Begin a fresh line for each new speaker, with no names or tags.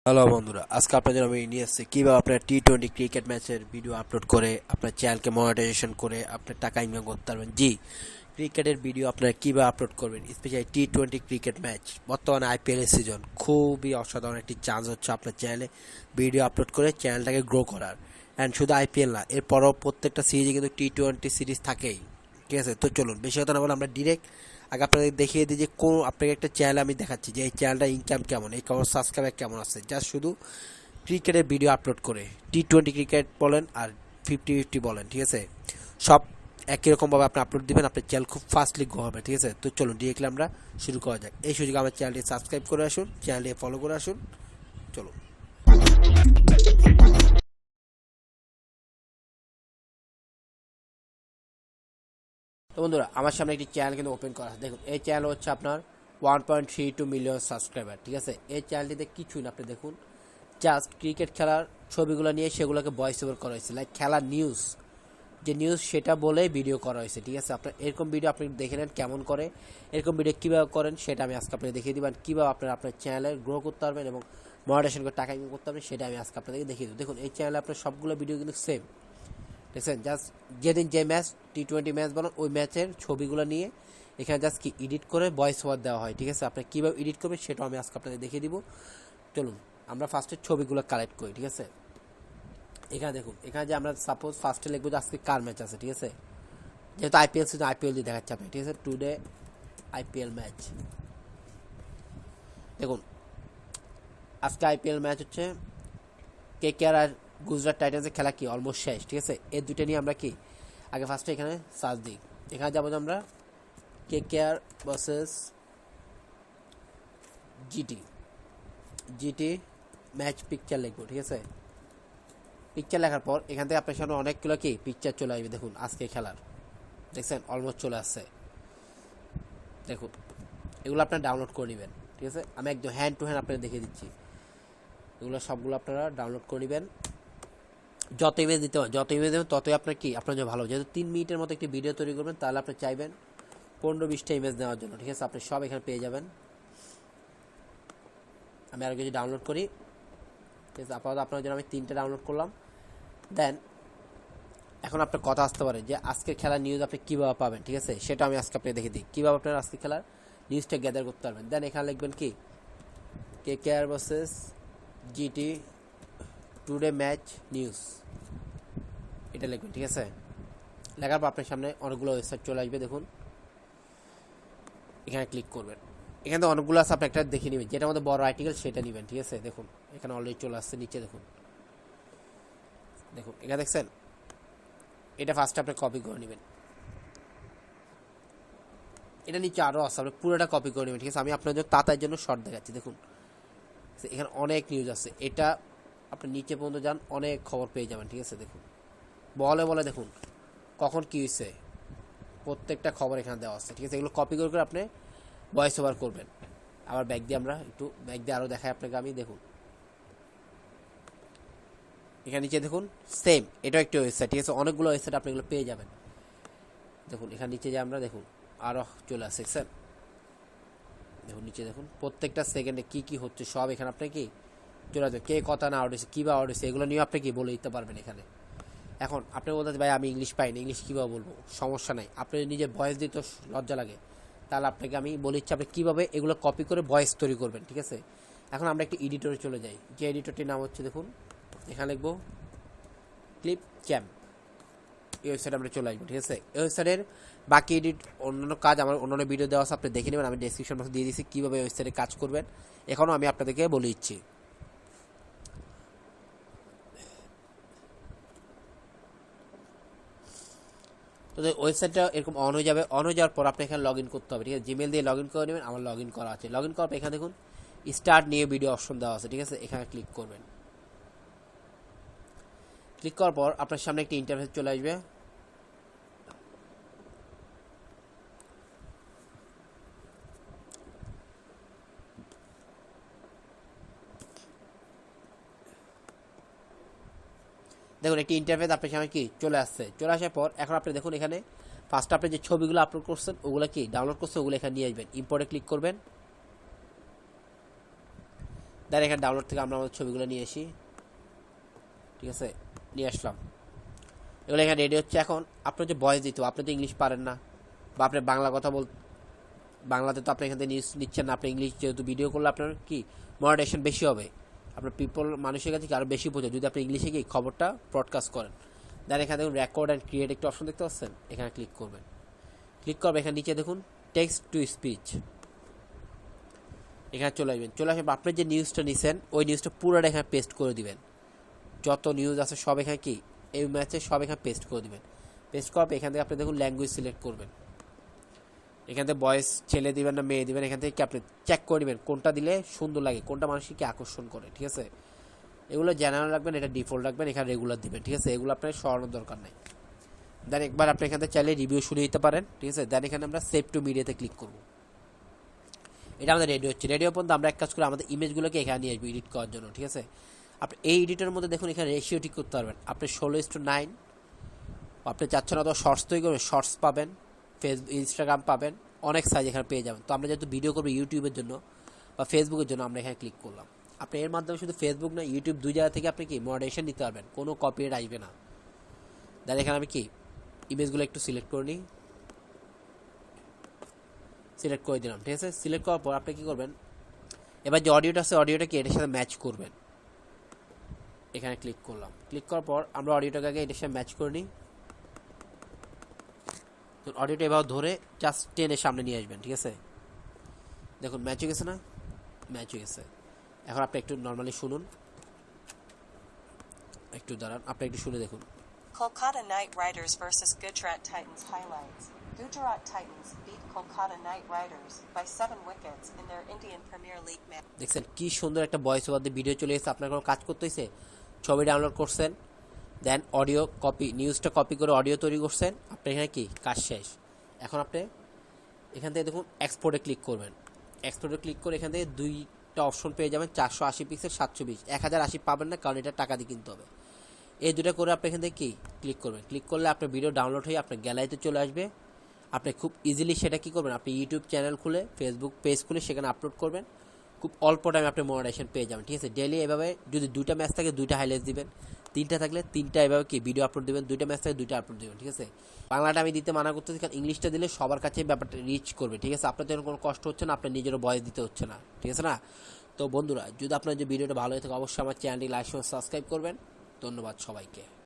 Hello বন্ধুরা, আজকে আপনাদের আমি নিয়ে এসেছি কীভাবে আপনার টি-20 ক্রিকেট ম্যাচের ভিডিও আপলোড করে আপনার চ্যানেলকে মনিটাইজেশন করে আপনার টাকা ইনকাম করতে পারবেন। জি, ক্রিকেটের ভিডিও আপনারা কীভাবে আপলোড করবেন, স্পেশালি টি-20 ক্রিকেট ম্যাচ। বর্তমানে আইপিএলের সিজন, খুবই অসাধারণ একটি চান্স হচ্ছে আপনার চ্যানেলে ভিডিও আপলোড করে চ্যানেলটাকে গ্রো করার। অ্যান্ড শুধু আইপিএল না, এরপরও প্রত্যেকটা সিরিজে কিন্তু টি-20 সিরিজ থাকেই। ঠিক আছে, তো চলুন বেশি কথা না বলে আমরা ডিরেক্ট আগে আপনাদের দেখিয়ে দিই যে কোন আপনাকে একটা চ্যানেল আমি দেখাচ্ছি যে এই চ্যানেলটা ইনকাম কেমন, এই কেমন সাবস্ক্রাইবার কেমন আছে, জাস্ট শুধু ক্রিকেটের ভিডিও আপলোড করে। টি-20 ক্রিকেট বলেন আর 50-50 বলেন, ঠিক আছে, সব একই রকমভাবে আপনি আপলোড দিবেন, আপনার চ্যানেল খুব ফাস্টলি গ্রো হবে। ঠিক আছে, তো চলুন ডিরেক্টলি আমরা শুরু করা যাক। এই সুযোগে আমার চ্যানেলটি সাবস্ক্রাইব করে আসুন, চ্যানেলটি ফলো করে আসুন। চলুন। তো বন্ধুরা, আমার সামনে একটি চ্যানেল কিন্তু ওপেন করা আছে। দেখুন, এই চ্যানেল হচ্ছে আপনার 1.32 মিলিয়ন সাবস্ক্রাইবার। ঠিক আছে, এই চ্যানেলটিতে কিছুই না, আপনি দেখুন জাস্ট ক্রিকেট খেলার ছবিগুলো নিয়ে সেগুলোকে ভয়েস ওভার করা হয়েছে, লাইক খেলার নিউজ, যে নিউজ সেটা বলে ভিডিও করা হয়েছে। ঠিক আছে, আপনার এরকম ভিডিও আপনি দেখে নেন কেমন করে, এরকম ভিডিও কীভাবে করেন সেটা আমি আজকে আপনাকে দেখিয়ে দিবেন। কীভাবে আপনারা আপনার চ্যানেলে গ্রো করতে পারবেন এবং মনিটাইজেশন করে টাকা ইনকাম করতে পারবেন সেটা আমি আজকে আপনাদেরকে দেখিয়ে দেবো। দেখুন, এই চ্যানেলে আপনার সবগুলো ভিডিও কিন্তু সেম। দেখছেন, জাস্ট যেদিন যে ম্যাচ টি-20 ম্যাচ বলেন ওই ম্যাচের ছবিগুলো নিয়ে এখানে জাস্ট কি এডিট করে ভয়েস ওভার দেওয়া হয়। ঠিক আছে, আপনি কীভাবে এডিট করবেন সেটাও আমি আজকে আপনাদের দেখিয়ে দিব। চলুন আমরা ফার্স্টে ছবিগুলো কালেক্ট করি। ঠিক আছে, এখানে দেখুন, এখানে যে আমরা সাপোজ ফার্স্টে লিখবো যে আজকে কার ম্যাচ আছে। ঠিক আছে, যেহেতু আইপিএল সিজন, আইপিএল দিয়ে দেখাচ্ছে আপনি। ঠিক আছে, টুডে আইপিএল ম্যাচ। দেখুন, আজকে আইপিএল ম্যাচ হচ্ছে কেকেআর আর গুজরাট টাইটান্সের খেলা কি অলমোস্ট শেষ। ঠিক আছে, এই দুটো নিয়ে আমরা কি আগে ফার্স্টে এখানে সার্চ দিই। এখানে যাবো যে আমরা KKR versus GT GT match picture লিখবো। ঠিক আছে, পিকচার লেখার পর এখান থেকে আপনার সামনে অনেকগুলো কি পিকচার চলে আসবে। দেখুন, আজকে খেলার দেখছেন অলমোস্ট চলে আসছে। দেখুন, এগুলো আপনারা ডাউনলোড করে নেবেন। ঠিক আছে, আমি একদম হ্যান্ড টু হ্যান্ড আপনাদের দেখিয়ে দিচ্ছি। এগুলো সবগুলো আপনারা ডাউনলোড করে নেবেন। যত ইমেজ দিতে হয়, যত ইমেজ দেবেন ততই আপনার কি আপনার জন্য ভালো। যেহেতু 3 মিনিটের মতো একটি ভিডিও তৈরি করবেন, তাহলে আপনি চাইবেন 15-20টা ইমেজ নেওয়ার জন্য। ঠিক আছে, আপনি সব এখানে পেয়ে যাবেন। আমি আরও কিছু ডাউনলোড করি। ঠিক আছে, আপাতত আপনার জন্য আমি 3টা ডাউনলোড করলাম। দেন এখন আপনার কথা আসতে পারে যে আজকের খেলার নিউজ আপনি কীভাবে পাবেন। ঠিক আছে, সেটা আমি আজকে আপনাকে দেখে দিই কীভাবে আপনার আজকে খেলার নিউজটা গ্যাদার করতে পারবেন। দেন এখানে লিখবেন কি KKR versus GT today match news, এটা লিখবেন। ঠিক আছে, লেখার পর আপনার সামনে অনেকগুলো ওয়েবসাইট চলে আসবে। দেখুন, এখানে ক্লিক করবেন। এখানে তো অনেকগুলো আছে, আপনি একটা দেখে নেবেন যেটার মধ্যে বড় আর্টিকেল সেটা নেবেন। ঠিক আছে, দেখুন এখানে অলরেডি চলে আসছে নিচে। দেখুন দেখুন এখানে দেখছেন, এটা ফার্স্টে আপনি কপি করে নেবেন। এটা নিচে আরও আছে, আপনি পুরোটা কপি করে নেবেন। ঠিক আছে, আমি আপনাদের তাতার জন্য শর্ট দেখাচ্ছি। দেখুন, এখানে অনেক নিউজ আছে, এটা আপনি নিচে পর্যন্ত যান, অনেক খবর পেয়ে যাবেন। ঠিক আছে, দেখুন বলে বলে দেখুন কখন কী হয়েছে, প্রত্যেকটা খবর এখানে দেওয়া আছে। ঠিক আছে, এগুলো কপি করে করে আপনি ভয়েস ওভার করবেন। আবার ব্যাক দিয়ে আমরা একটু ব্যাক দিয়ে আরও দেখাই আপনাকে আমি। দেখুন, এখানে নিচে দেখুন সেম, এটাও একটি ওয়েবসাইট। ঠিক আছে, অনেকগুলো ওয়েবসাইট আপনি এগুলো পেয়ে যাবেন। দেখুন এখানে নিচে যে আমরা দেখুন আরও চলে আসছে। স্যার দেখুন নিচে দেখুন প্রত্যেকটা সেকেন্ডে কী কী হচ্ছে সব এখানে আপনি কি চলে আসবে। কে কথা না আউটেছে, কী বা আউটেছে, এগুলো নিয়ে আপনি কি বলে দিতে পারবেন এখানে। এখন আপনি বলতে ভাই আমি ইংলিশ পাইনি, ইংলিশ কীভাবে বলবো, সমস্যা নাই, আপনি নিজে ভয়েস দিতে লজ্জা লাগে, তাহলে আপনাকে আমি বলে দিচ্ছি আপনি কীভাবে এগুলো কপি করে ভয়েস তৈরি করবেন। ঠিক আছে, এখন আমরা একটি এডিটরে চলে যাই, যে এডিটরটির নাম হচ্ছে দেখুন এখানে লিখবো ক্লিপ চ্যাম্প। এই ওয়েবসাইটে আমরা চলে আসবো। ঠিক আছে, এই ওয়েবসাইটের বাকি এডিট অন্যান্য কাজ আমার অন্যান্য ভিডিও দেওয়া আছে, আপনি দেখে নেবেন। আমি ডেসক্রিপশন বক্সে দিয়ে দিচ্ছি কীভাবে ওয়েবসাইটে কাজ করবেন, এখনও আমি আপনাদেরকে বলে দিচ্ছি। তো ওয়েবসাইটটা এরকম অন হয়ে যাবে। অন হয়ে যাওয়ার পর আপনি এখানে লগ ইন করতে হবে। ঠিক আছে, জিমেল দিয়ে লগ ইন করে নেবেন। আমার লগ ইন করা আছে। লগ ইন করার পর এখানে দেখুন স্টার্ট নিয়ে ভিডিও অপশন দেওয়া আছে। ঠিক আছে, এখানে ক্লিক করবেন। ক্লিক করার পর আপনার সামনে একটি ইন্টারফেস চলে আসবে। দেখুন একটি ইন্টারফেস আপনার সামনে কি চলে আসছে। চলে আসার পর এখন আপনি দেখুন এখানে ফার্স্ট আপনি যে ছবিগুলো আপলোড করছেন ওগুলো কি ডাউনলোড করছেন, ওগুলো এখানে নিয়ে আসবেন। ইম্পোর্টে ক্লিক করবেন। দেন এখানে ডাউনলোড থেকে আমরা আমাদের ছবিগুলো নিয়ে আসি, ঠিক আছে, নিয়ে আসলাম। এগুলো এখানে রেডি হচ্ছে। এখন আপনার যে ভয়েস দিতে আপনি তো ইংলিশ পারেন না, বা আপনি বাংলা কথা বাংলাতে তো আপনি এখান থেকে নিউজ নিচ্ছেন না, আপনি ইংলিশ যেহেতু ভিডিও করলে আপনার কি মনিটাইজেশন বেশি হবে, আপনার মানুষের কাছে আরও বেশি পৌঁছে যদি আপনি ইংলিশে গিয়ে খবরটা ব্রডকাস্ট করেন। দেন এখানে দেখুন রেকর্ড অ্যান্ড ক্রিয়েট একটা অপশন দেখতে পাচ্ছেন, এখানে ক্লিক করবেন। ক্লিক করবেন, এখানে নিচে দেখুন টেক্সট টু স্পিচ, এখানে চলে আসবেন। চলে আসবেন, আপনি যে নিউজটা নিছেন ওই নিউজটা পুরোটা এখানে পেস্ট করে দিবেন। যত নিউজ আছে সব এখানে কি এই ম্যাচে সব এখানে পেস্ট করে দিবেন। পেস্ট করার পর এখান থেকে আপনি দেখুন ল্যাঙ্গুয়েজ সিলেক্ট করবেন। এখান থেকে বয়েস ছেলে দিবেন না মেয়ে দিবেন, এখান থেকে কি আপনি চেক করে নেবেন কোনটা দিলে সুন্দর লাগে, কোনটা মানুষকে আকর্ষণ করে, ঠিক আছে। এগুলো জেনারেল রাখবেন, এটা ডিফল্ট রাখবেন, এখানে রেগুলার দিবেন, ঠিক আছে। এগুলো আপনার সরানোর দরকার নেই। দেন একবার আপনি এখান থেকে চাইলে রিভিউ শুনে দিতে পারেন, ঠিক আছে। দেন এখানে আমরা সেভ টু মিডিয়াতে ক্লিক করব। এটা আমাদের রেডি হচ্ছে। রেডি হওয়ার পর্যন্ত আমরা এক কাজ করে আমাদের ইমেজগুলোকে এখানে নিয়ে আসবো এডিট করার জন্য, ঠিক আছে। আপনি এই এডিটের মধ্যে দেখুন এখানে রেশিও ঠিক করতে পারবেন। আপনি 16:9, আপনি চাচ্ছেন অথবা শর্টস তৈরি করবেন, শর্টস পাবেন, ফেসবুক ইনস্টাগ্রাম পাবেন, অনেক সাইজ এখানে পেয়ে যাবেন। তো আমরা যেহেতু ভিডিও করবো ইউটিউবের জন্য বা ফেসবুকের জন্য আমরা এখানে ক্লিক করলাম। আপনি এর মাধ্যমে শুধু ফেসবুক না ইউটিউব দুই জায়গা থেকে আপনি কি মডারেশন নিতে পারবেন, কোনো কপিরাইট আসবে না। দেন এখানে আমি কি ইমেজগুলো একটু সিলেক্ট করে নিই, সিলেক্ট করে দিলাম, ঠিক আছে। সিলেক্ট করার পর আপনি কী করবেন, এবার যে অডিওটা আছে অডিওটা কি এটার সাথে ম্যাচ করবেন। এখানে ক্লিক করলাম। ক্লিক করার পর আমরা অডিওটাকে আগে এটার সাথে ম্যাচ করে নিই। তো অডিওটা এবার ধরে জাস্ট টেনে সামনে নিয়ে আসবেন, ঠিক আছে। দেখুন ম্যাচ হয়ে গেছে না, ম্যাচ হয়ে গেছে। এখন আপনি একটু নর্মালি শুনুন, একটু দাঁড়ান, আপনি একটু শুনে দেখুন।
Kolkata Knight Riders versus Gujarat Titans highlights. Gujarat Titans beat Kolkata Knight Riders by 7 wickets in their Indian Premier League match.
দেখছেন কি সুন্দর একটা ভয়েস ওভার দিয়ে ভিডিও চলে এসেছে। আপনার কোনো কাজ করতে হয়েছে, ছবি ডাউনলোড করছেন, দেন অডিও কপি, নিউজটা কপি করে অডিও তৈরি করছেন, আপনি এখানে কি কাজ শেষ। এখন আপনি এখান থেকে দেখুন এক্সপোর্টে ক্লিক করবেন। এক্সপোর্টে ক্লিক করে এখান থেকে দুইটা অপশন পেয়ে যাবেন, 480 পিক্সেল, 720। 1080 পাবেন না, কারণ এটা টাকা দিয়ে কিনতে হবে। এই দুটো করে আপনি এখান থেকে কি ক্লিক করবেন। ক্লিক করলে আপনার ভিডিও ডাউনলোড হয়ে আপনার গ্যালারিতে চলে আসবে। আপনি খুব ইজিলি সেটা কী করবেন, আপনি ইউটিউব চ্যানেল খুলে ফেসবুক পেজ খুলে সেখানে আপলোড করবেন। খুব অল্প টাইমে আপনি মনিটাইজেশন পেয়ে যাবেন, ঠিক আছে। ডেইলি এভাবে যদি 2টা ম্যাচ থাকে 2টা হাইলাইটস দিবেন, 3টা থাকলে 3টা এভাবে কি ভিডিও আপলোড দেবেন, 2টা ম্যাচ থাকে 2টা আপলোড দেবেন, ঠিক আছে। বাংলাটা আমি দিতে মানা করতেছি, কারণ ইংলিশটা দিলে সবার কাছে ব্যাপারটা রিচ করবে, ঠিক আছে। আপনার তো কোনো কষ্ট হচ্ছে না, আপনার নিজেরও ভয়েস দিতে হচ্ছে না, ঠিক আছে না। তো বন্ধুরা, যদি আপনার যে ভিডিওটা ভালো হয়ে থাকে অবশ্যই আমার চ্যানেলটি লাইক সাবস্ক্রাইব করবেন। ধন্যবাদ সবাইকে।